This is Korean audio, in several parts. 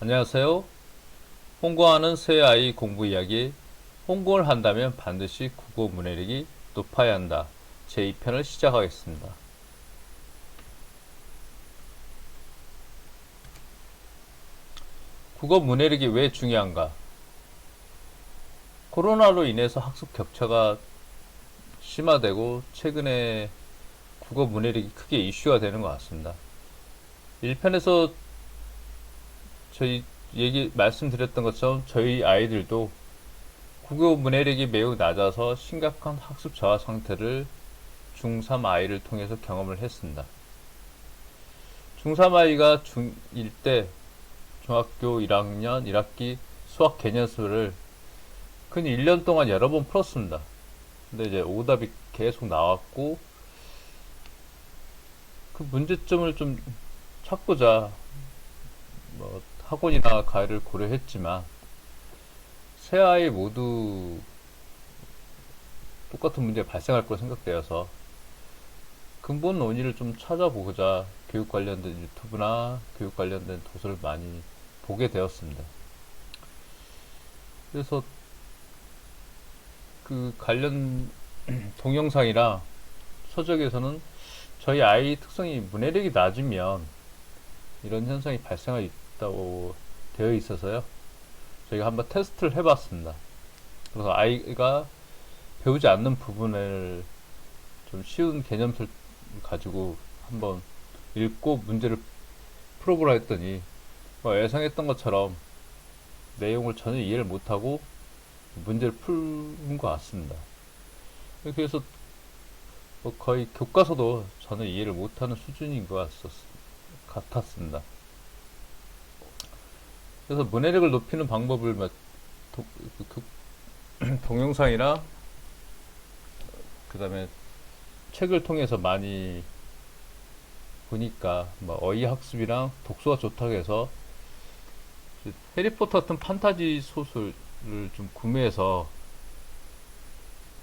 안녕하세요. 홍보하는 새 아이 공부 이야기. 홍보를 한다면 반드시 국어 문해력이 높아야 한다. 제2편을 시작하겠습니다. 국어 문해력이 왜 중요한가? 코로나로 인해서 학습 격차가 심화되고 최근에 국어 문해력이 크게 이슈가 되는 것 같습니다. 1편에서 저희 말씀드렸던 것처럼 저희 아이들도 국어 문해력이 매우 낮아서 심각한 학습 저하 상태를 중3 아이를 통해서 경험을 했습니다. 중3 아이가 중1 때 중학교 1학년 1학기 수학 개념수를 근 1년 동안 여러 번 풀었습니다. 근데 이제 오답이 계속 나왔고 그 문제점을 좀 찾고자 뭐 학원이나 가이를 고려했지만 세 아이 모두 똑같은 문제가 발생할 거 생각되어서 근본 원인을 좀 찾아보고자 교육 관련된 유튜브나 교육 관련된 도서를 많이 보게 되었습니다. 그래서 그 관련 동영상이나 서적에서는 저희 아이 특성이 문해력이 낮으면 이런 현상이 발생할 있다고 되어 있어서요. 저희가 한번 테스트를 해봤습니다. 그래서 아이가 배우지 않는 부분을 좀 쉬운 개념을 가지고 한번 읽고 문제를 풀어보라 했더니 예상했던 것처럼 내용을 전혀 이해를 못하고 문제를 푸는 것 같습니다. 그래서 거의 교과서도 전혀 이해를 못하는 수준인 것 같았습니다. 그래서 문해력을 높이는 방법을 동영상이나 그 다음에 책을 통해서 많이 보니까 어휘 학습이랑 독서가 좋다고 해서 해리포터 같은 판타지 소설을 좀 구매해서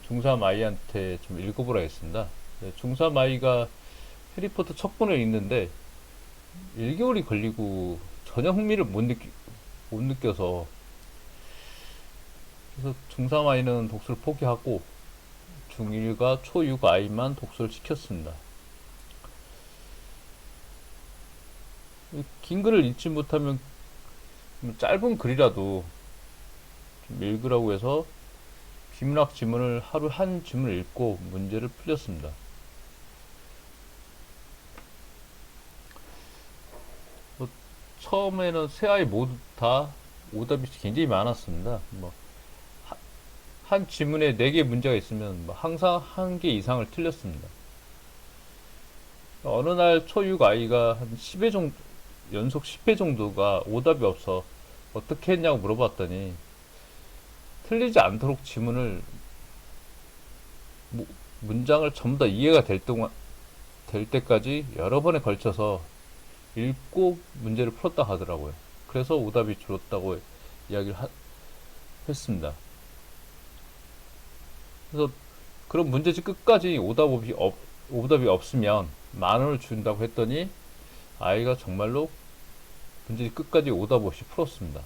중3 아이한테 좀 읽어보라 했습니다. 중3 아이가 해리포터 첫 권을 읽는데 1개월이 걸리고 전혀 흥미를 못 느껴서 그래서 중3 아이는 독서를 포기하고 중1과 초6 아이만 독서를 시켰습니다. 긴 글을 읽지 못하면 짧은 글이라도 좀 읽으라고 해서 비문학 지문을 하루 한 지문을 읽고 문제를 풀렸습니다. 처음에는 세 아이 모두 다 오답이 굉장히 많았습니다. 한 지문에 4개 문제가 있으면 항상 1개 이상을 틀렸습니다. 어느 날 초6 아이가 한 10회 정도, 연속 10회 정도가 오답이 없어 어떻게 했냐고 물어봤더니 틀리지 않도록 지문을 문장을 전부 다 이해가 될 때까지 여러 번에 걸쳐서 읽고 문제를 풀었다 하더라고요. 그래서 오답이 줄었다고 이야기를 했습니다. 그래서 그런 문제집 끝까지 오답이 없으면 10,000원을 준다고 했더니 아이가 정말로 문제집 끝까지 오답 없이 풀었습니다.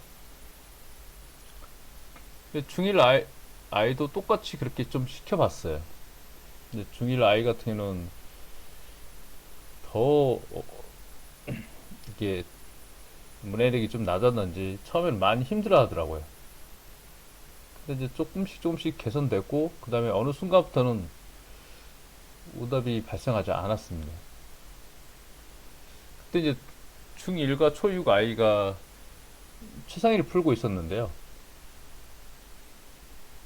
중1 아이도 똑같이 그렇게 좀 시켜봤어요. 근데 중1 아이 같은 경우는 더 이게 문해력이 좀 낮았는지 처음에는 많이 힘들어 하더라고요. 근데 이제 조금씩 개선됐고, 그 다음에 어느 순간부터는 오답이 발생하지 않았습니다. 그때 이제 중1과 초6 아이가 최상위를 풀고 있었는데요.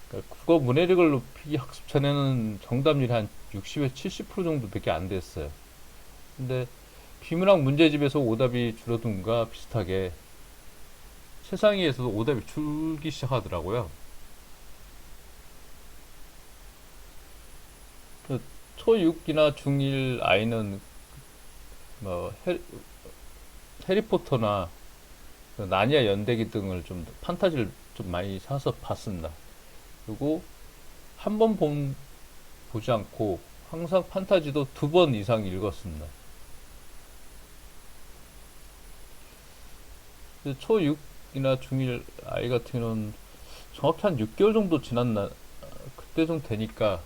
그러니까 국어 문해력을 높이기 학습 전에는 정답률이 한 60에서 70% 정도밖에 안 됐어요. 근데 비문학 문제집에서 오답이 줄어든과 비슷하게 최상위에서도 오답이 줄기 시작하더라고요. 초6이나 중1 아이는 뭐 해리포터나 나니아 연대기 등을 좀 판타지를 좀 많이 사서 봤습니다. 그리고 한 번 보지 않고 항상 판타지도 2번 이상 읽었습니다. 초6이나 중1 아이 같은 경우는 정확히 한 6개월 정도 지났나, 그때 좀 되니까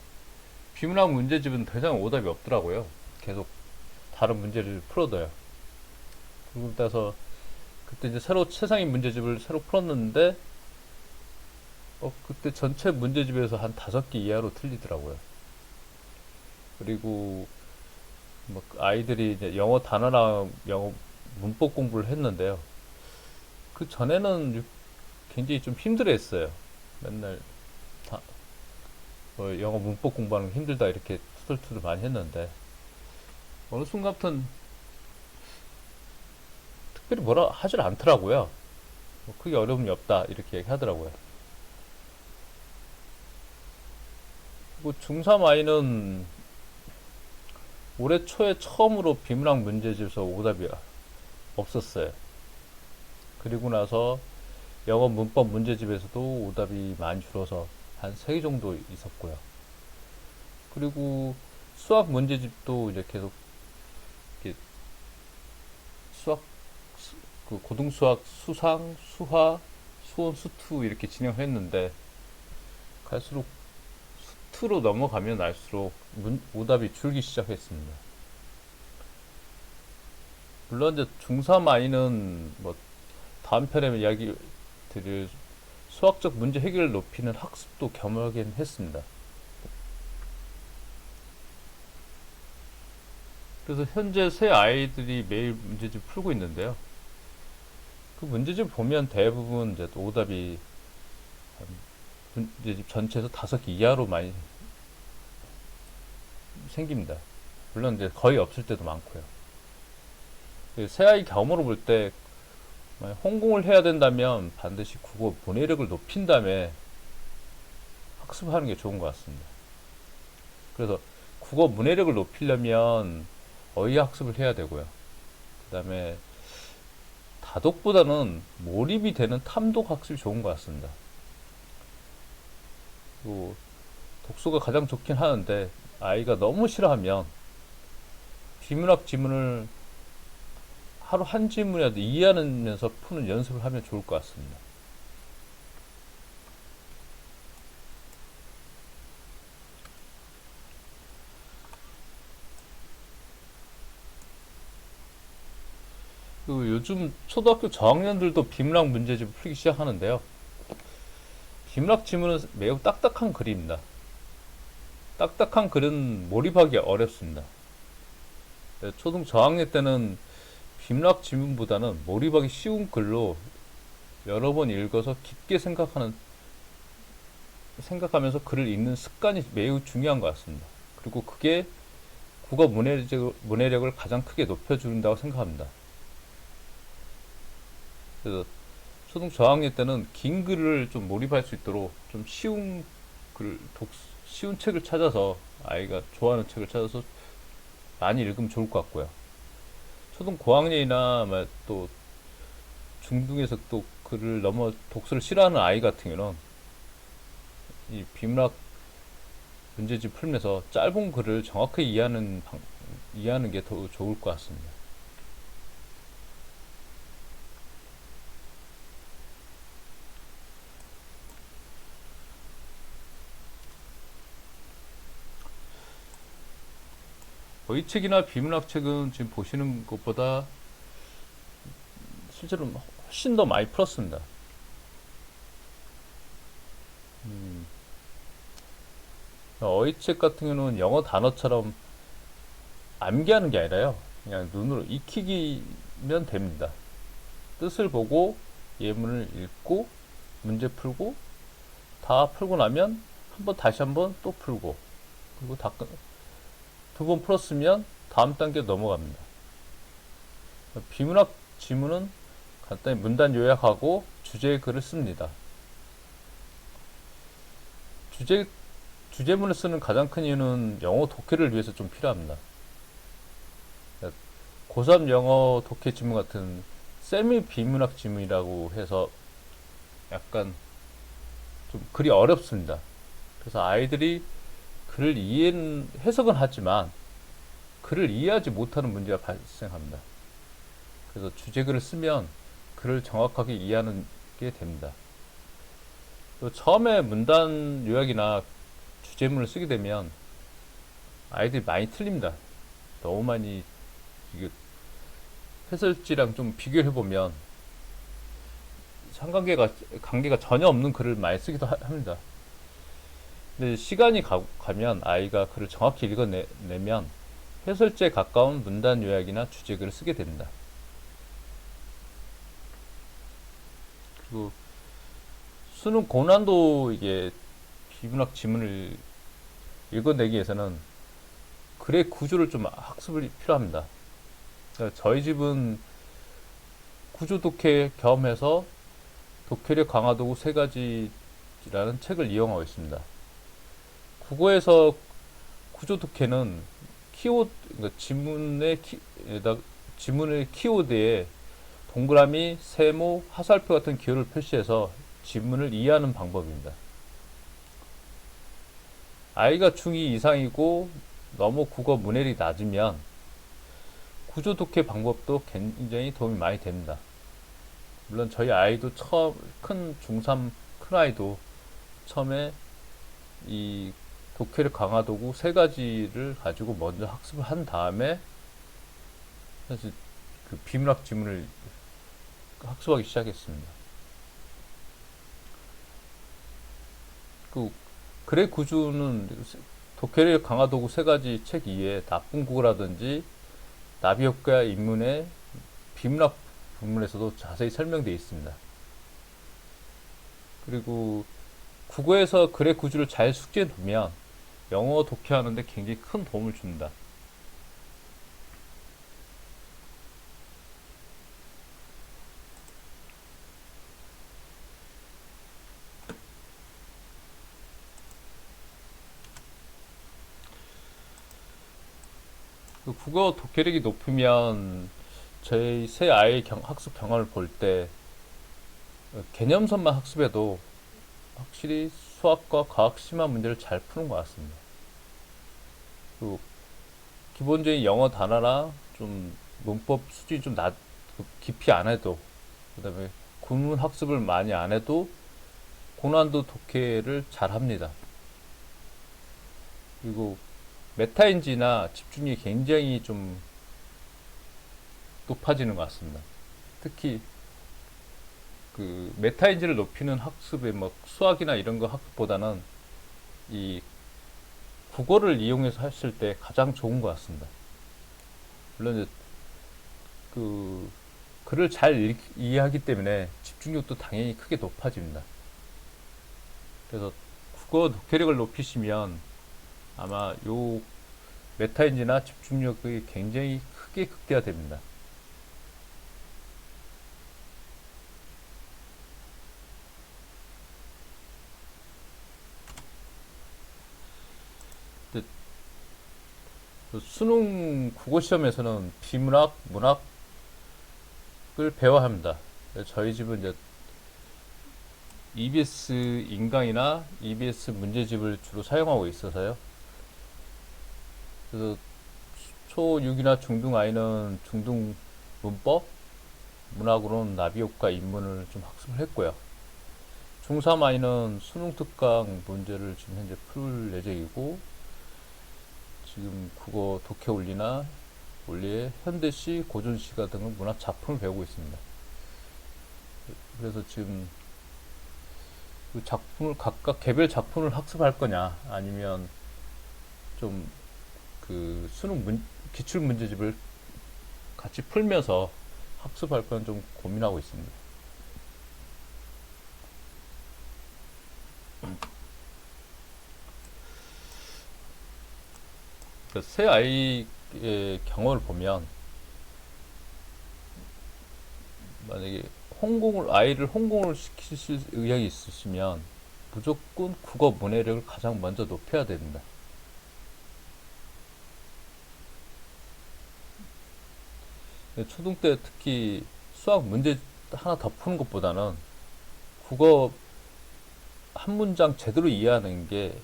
비문학 문제집은 더 이상 오답이 없더라고요. 계속 다른 문제를 풀어둬요. 그리고 따서 그때 이제 새로 세상의 문제집을 새로 풀었는데 그때 전체 문제집에서 한 5개 이하로 틀리더라고요. 그리고 뭐 아이들이 이제 영어 단어나 영어 문법 공부를 했는데요. 그 전에는 굉장히 좀 힘들어했어요. 맨날 다, 뭐 영어 문법 공부하는 거 힘들다 이렇게 투덜투덜 많이 했는데 어느 순간부터는 특별히 뭐라 하질 않더라고요. 뭐 크게 어려움이 없다 이렇게 얘기하더라고요. 그리고 중3 아이는 올해 초에 처음으로 비문학 문제집에서 오답이 없었어요. 그리고 나서 영어 문법 문제집에서도 오답이 많이 줄어서 한 3개 정도 있었고요. 그리고 수학 문제집도 이제 계속 이렇게 수학, 그 고등수학, 수상, 수화, 수원, 수투 이렇게 진행했는데 갈수록 수투로 넘어가면 알수록 오답이 줄기 시작했습니다. 물론 이제 중3 아이는 뭐 다음 편에 이야기 드릴 수학적 문제 해결을 높이는 학습도 겸하긴 했습니다. 그래서 현재 세 아이들이 매일 문제집 풀고 있는데요. 그 문제집 보면 대부분 이제 오답이 문제집 전체에서 5개 이하로 많이 생깁니다. 물론 이제 거의 없을 때도 많고요. 새 아이 경험으로 볼 때 홍콩을 해야 된다면 반드시 국어 문해력을 높인 다음에 학습하는 게 좋은 것 같습니다. 그래서 국어 문해력을 높이려면 어휘 학습을 해야 되고요. 그 다음에 다독보다는 몰입이 되는 탐독 학습이 좋은 것 같습니다. 그리고 독서가 가장 좋긴 하는데 아이가 너무 싫어하면 비문학 지문을 하루 한 지문이라도 이해하면서 푸는 연습을 하면 좋을 것 같습니다. 그리고 요즘 초등학교 저학년들도 비문학 문제집을 풀기 시작하는데요. 비문학 지문은 매우 딱딱한 글입니다. 딱딱한 글은 몰입하기 어렵습니다. 초등 저학년 때는 비문학 지문보다는 몰입하기 쉬운 글로 여러 번 읽어서 깊게 생각하면서 글을 읽는 습관이 매우 중요한 것 같습니다. 그리고 그게 국어 문해력을 가장 크게 높여준다고 생각합니다. 그래서 초등 저학년 때는 긴 글을 좀 몰입할 수 있도록 좀 쉬운 쉬운 책을 찾아서 아이가 좋아하는 책을 찾아서 많이 읽으면 좋을 것 같고요. 초등 고학년이나 또 중등에서 또 글을 독서를 싫어하는 아이 같은 경우는 이 비문학 문제집 풀면서 짧은 글을 정확하게 이해하는 게 더 좋을 것 같습니다. 어휘책이나 비문학 책은 지금 보시는 것보다 실제로 훨씬 더 많이 풀었습니다. 어휘책 같은 경우는 영어 단어처럼 암기하는 게 아니라요. 그냥 눈으로 익히기면 됩니다. 뜻을 보고 예문을 읽고 문제 풀고 다 풀고 나면 다시 한번 또 풀고 그리고 두 번 풀었으면 다음 단계 넘어갑니다. 비문학 지문은 간단히 문단 요약하고 주제의 글을 씁니다. 주제문을 쓰는 가장 큰 이유는 영어 독해를 위해서 좀 필요합니다. 고3 영어 독해 지문 같은 세미 비문학 지문이라고 해서 약간 좀 글이 어렵습니다. 그래서 아이들이 글을 해석은 하지만 글을 이해하지 못하는 문제가 발생합니다. 그래서 주제글을 쓰면 글을 정확하게 이해하는 게 됩니다. 또 처음에 문단 요약이나 주제문을 쓰게 되면 아이들이 많이 틀립니다. 너무 많이 이게 해설지랑 좀 비교해 보면 관계가 전혀 없는 글을 많이 쓰기도 합니다. 근데 시간이 가면 아이가 글을 정확히 읽어내면 해설지에 가까운 문단 요약이나 주제글을 쓰게 됩니다. 그리고 수능 고난도 이게 비문학 지문을 읽어내기 위해서는 글의 구조를 좀 학습이 필요합니다. 그러니까 저희 집은 구조 독해 겸해서 독해력 강화 도구 3가지라는 책을 이용하고 있습니다. 국어에서 구조 독해는 키워드, 그러니까 지문의 키워드에 동그라미, 세모, 화살표 같은 기호를 표시해서 지문을 이해하는 방법입니다. 아이가 중2 이상이고 너무 국어 문해력이 낮으면 구조 독해 방법도 굉장히 도움이 많이 됩니다. 물론 저희 아이도 중3 큰 아이도 처음에 이 독해력 강화 도구 3가지를 가지고 먼저 학습을 한 다음에 사실 그 비문학 지문을 학습하기 시작했습니다. 그 글의 구조는 독해력 강화 도구 3가지 책 이외에 나쁜 국어라든지 나비효과 입문의 비문학 부문에서도 자세히 설명되어 있습니다. 그리고 국어에서 글의 구조를 잘 숙지해 두면 영어 독해하는데 굉장히 큰 도움을 줍니다. 국어 독해력이 높으면 저희 새 아이의 학습 경험을 볼 때 개념선만 학습해도 확실히 수학과 과학 심화 문제를 잘 푸는 것 같습니다. 그리고 기본적인 영어 단어나 좀 문법 수준이 좀 깊이 안 해도, 그 다음에 구문 학습을 많이 안 해도 고난도 독해를 잘 합니다. 그리고 메타인지나 집중력이 굉장히 좀 높아지는 것 같습니다. 특히 그 메타인지를 높이는 학습에 뭐 수학이나 이런 거 학습보다는 이 국어를 이용해서 했을 때 가장 좋은 것 같습니다. 물론 이제 그 글을 잘 이해하기 때문에 집중력도 당연히 크게 높아집니다. 그래서 국어 독해력을 높이시면 아마 요 메타인지나 집중력이 굉장히 크게 극대화됩니다. 수능 국어시험에서는 비문학, 문학을 배워야 합니다. 저희 집은 이제 EBS 인강이나 EBS 문제집을 주로 사용하고 있어서요. 그래서 초6이나 중등 아이는 중등 문법, 문학으로는 나비효과 입문을 좀 학습을 했고요. 중3 아이는 수능 특강 문제를 지금 현재 풀 예정이고, 지금 국어 독해 원리의 현대시, 고전시가 등의 문학 작품을 배우고 있습니다. 그래서 지금 그 작품을 각각 개별 작품을 학습할 거냐, 아니면 좀 그 수능 기출 문제집을 같이 풀면서 학습할 건 좀 고민하고 있습니다. 새 아이의 경험을 보면 만약에 아이를 홍공을 시키실 의향이 있으시면 무조건 국어 문해력을 가장 먼저 높여야 됩니다. 초등 때 특히 수학 문제 하나 더 푸는 것보다는 국어 한 문장 제대로 이해하는 게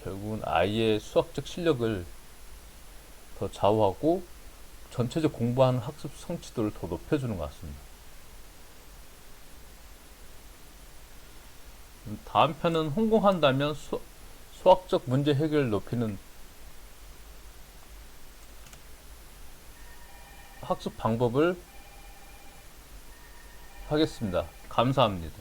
결국은 아이의 수학적 실력을 더 좌우하고 전체적 공부하는 학습 성취도를 더 높여주는 것 같습니다. 다음 편은 성공한다면 수학적 문제 해결을 높이는 학습 방법을 하겠습니다. 감사합니다.